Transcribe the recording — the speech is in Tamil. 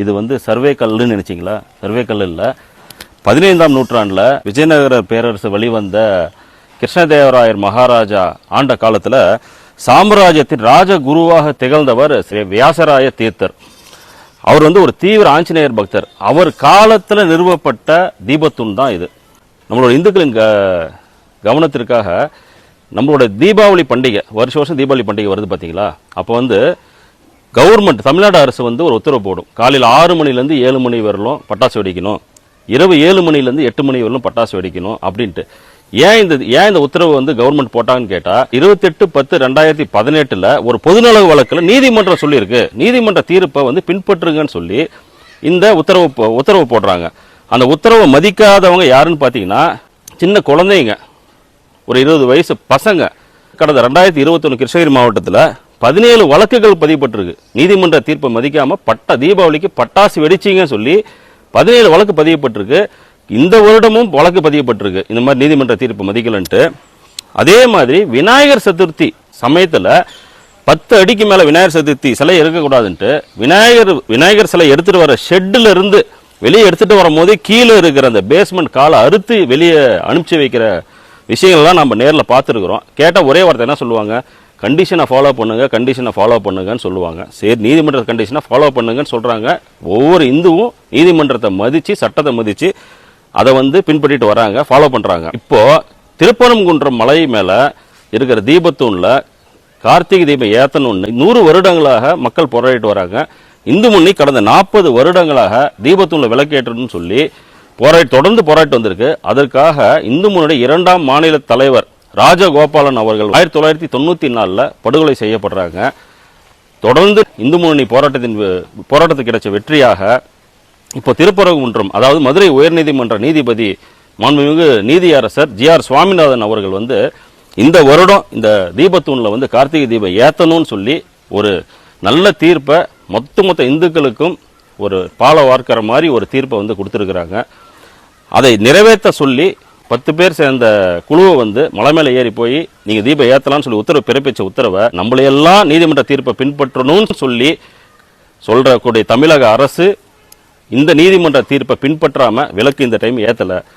இது சர்வே கல்லுன்னு நினைச்சிங்களா? சர்வே கல் இல்லை. 15ஆம் நூற்றாண்டில் விஜயநகர பேரரசு வெளிவந்த கிருஷ்ணதேவராயர் மகாராஜா ஆண்ட காலத்தில் சாம்ராஜ்யத்தின் ராஜகுருவாக திகழ்ந்தவர் வியாசராய தீர்த்தர். அவர் ஒரு தீவிர ஆஞ்சநேயர் பக்தர். அவர் காலத்தில் நிறுவப்பட்ட தீபத்தூண் தான் இது. நம்மளோட இந்துக்களின் கவனத்திற்காக நம்மளோட தீபாவளி பண்டிகை, வருஷம் தீபாவளி பண்டிகை வருது பார்த்தீங்களா? அப்போ கவர்மெண்ட், தமிழ்நாடு அரசு ஒரு உத்தரவு போடும். காலையில் 6 மணிலேருந்து 7 மணி வரலும் பட்டாசு வெடிக்கணும், இரவு 7 மணிலேருந்து 8 மணி வரலும் பட்டாசு வெடிக்கணும் அப்படின்ட்டு. ஏன் இந்த உத்தரவு கவர்மெண்ட் போட்டாங்கன்னு கேட்டால், 28/10/2018 ஒரு பொதுநல வழக்கில் நீதிமன்றம் சொல்லியிருக்கு, நீதிமன்ற தீர்ப்பை பின்பற்றுங்கன்னு சொல்லி இந்த உத்தரவு போடுறாங்க. அந்த உத்தரவை மதிக்காதவங்க யாருன்னு பார்த்தீங்கன்னா, சின்ன குழந்தைங்க, ஒரு 20 வயசு பசங்க. கடந்த 2021 கிருஷ்ணகிரி மாவட்டத்தில் 17 வழக்குகள் பதியப்பட்டிருக்கு. நீதிமன்ற தீர்ப்பை மதிக்காம தீபாவளிக்கு பட்டாசு வெடிச்சிங்கன்னு சொல்லி 17 வழக்கு பதியப்பட்டிருக்கு. இந்த வருடமும் வழக்கு பதியப்பட்டிருக்கு, இந்த மாதிரி நீதிமன்ற தீர்ப்பு மதிக்கலன்ட்டு. அதே மாதிரி விநாயகர் சதுர்த்தி சமயத்தில் 10 அடிக்கு மேலே விநாயகர் சதுர்த்தி சிலை இருக்கக்கூடாதுன்ட்டு விநாயகர் சிலை எடுத்துட்டு வர ஷெட்டில் இருந்து வெளியே எடுத்துட்டு வரும்போது கீழே இருக்கிற அந்த பேஸ்மெண்ட் காலை அறுத்து வெளியே அனுப்பிச்சு வைக்கிற விஷயங்கள்லாம் நம்ம நேரில் பார்த்துருக்குறோம். கேட்டால் ஒரே வார்த்தை என்ன சொல்லுவாங்க? கண்டிஷனை ஃபாலோ பண்ணுங்கன்னு சொல்லுவாங்க. சரி, நீதிமன்ற கண்டிஷனை ஃபாலோ பண்ணுங்கன்னு சொல்கிறாங்க. ஒவ்வொரு இந்துவும் நீதிமன்றத்தை மதித்து, சட்டத்தை மதித்து அதை பின்பற்றிட்டு வராங்க, ஃபாலோ பண்ணுறாங்க. இப்போது திருப்பரங்குன்றம் மலை மேலே இருக்கிற தீபத்தூணில் கார்த்திகை தீபம் ஏற்றணும்னு 100 வருடங்களாக மக்கள் போராடிட்டு வராங்க. இந்து முன்னணி கடந்த 40 வருடங்களாக தீபத்தூணில் விளக்கேற்றணும்னு சொல்லி தொடர்ந்து போராடிட்டு வந்திருக்கு. அதற்காக இந்து முன்னணி 2ஆம் மாநில தலைவர் ராஜகோபாலன் அவர்கள் 1994 படுகொலை செய்யப்படுறாங்க. தொடர்ந்து இந்து முன்னணி போராட்டத்துக்கு கிடைச்ச வெற்றியாக இப்போ திருப்பரங்குன்றம், அதாவது மதுரை உயர்நீதிமன்ற நீதிபதி மாண்புமிகு நீதியரசர் GR சுவாமிநாதன் அவர்கள் இந்த வருடம் இந்த தீபத்தூணில் கார்த்திகை தீபம் ஏற்றணும்னு சொல்லி ஒரு நல்ல தீர்ப்பை மொத்த இந்துக்களுக்கும் ஒரு பால வார்க்கிற மாதிரி ஒரு தீர்ப்பை கொடுத்துருக்குறாங்க. அதை நிறைவேற்ற சொல்லி 10 பேர் சேர்ந்த குழுவை மலை மேலே ஏறி போய் நீங்கள் தீபம் ஏற்றலாம்னு சொல்லி உத்தரவு பிறப்பிச்ச உத்தரவை நம்மளையெல்லாம் நீதிமன்ற தீர்ப்பை பின்பற்றணும்னு சொல்லி சொல்றக்கூடிய தமிழக அரசு இந்த நீதிமன்ற தீர்ப்பை பின்பற்றாமல் விலக்கு இந்த டைம் ஏற்றலை.